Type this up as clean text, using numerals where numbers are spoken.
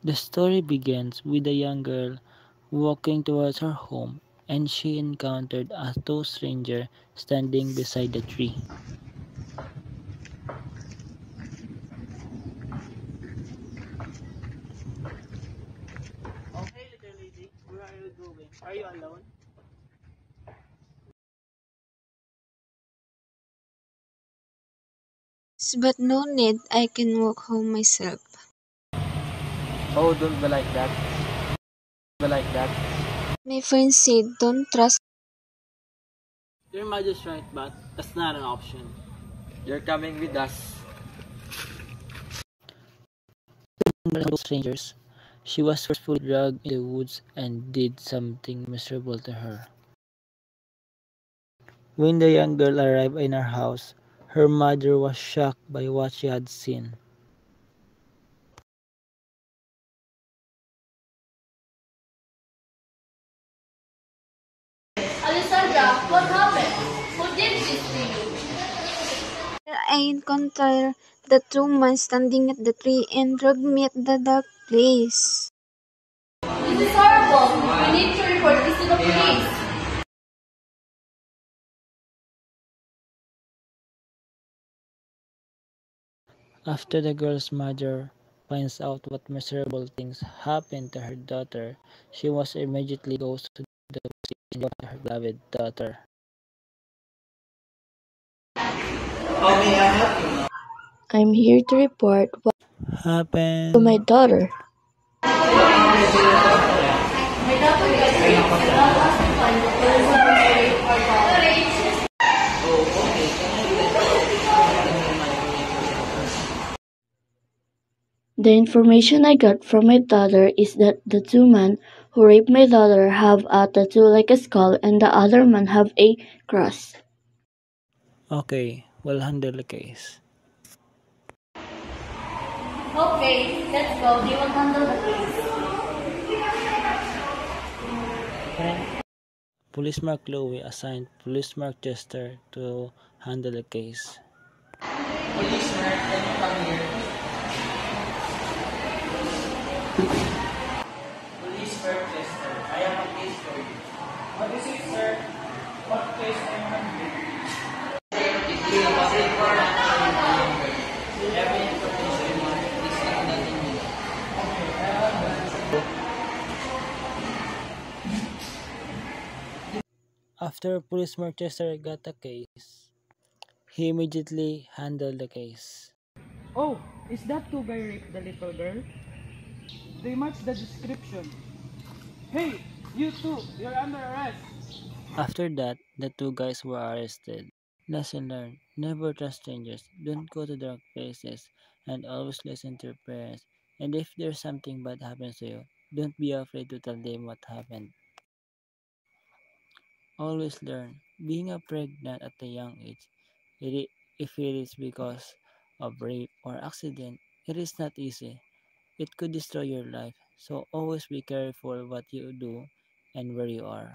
The story begins with a young girl walking towards her home and she encountered a two strangers standing beside a tree. Oh, hey, little lady, where are you going? Are you alone? But no need, I can walk home myself. Oh, don't be like that. Be like that. My friend said don't trust. Your mother's right, but that's not an option. You're coming with us. Those strangers. She was forcefully dragged into the woods and did something miserable to her. When the young girl arrived in her house, her mother was shocked by what she had seen. Alessandra, what happened? Who did this to you? I encountered the two men standing at the tree and dragged me at the dark place. This is horrible. We need to report this to the police. After the girl's mother finds out what miserable things happened to her daughter, she was immediately goes to the police station to her beloved daughter. I'm here to report what to my Happened. daughter. My daughter got raped and now has to find the person who raped our daughter. The information I got from my daughter is that the two men who raped my daughter have a tattoo like a skull and the other man have a cross. Okay, we'll handle the case. Okay, let's go. They will handle the case. Police Mark Chloe assigned Police Mark Chester to handle the case. Police Mark Chester, I have a case for you. What is it, sir? What case are you handling? After Police Mark Chester got the case, he immediately handled the case. Oh, is that two guy raped the little girl? They match the description. Hey, you two, you're under arrest. After that, the two guys were arrested. Lesson learned: never trust strangers, don't go to dark places, and always listen to your parents. And if there's something bad happens to you, don't be afraid to tell them what happened. Always learn. Being a pregnant at a young age, if it is because of rape or accident, it is not easy. It could destroy your life. So always be careful what you do and where you are.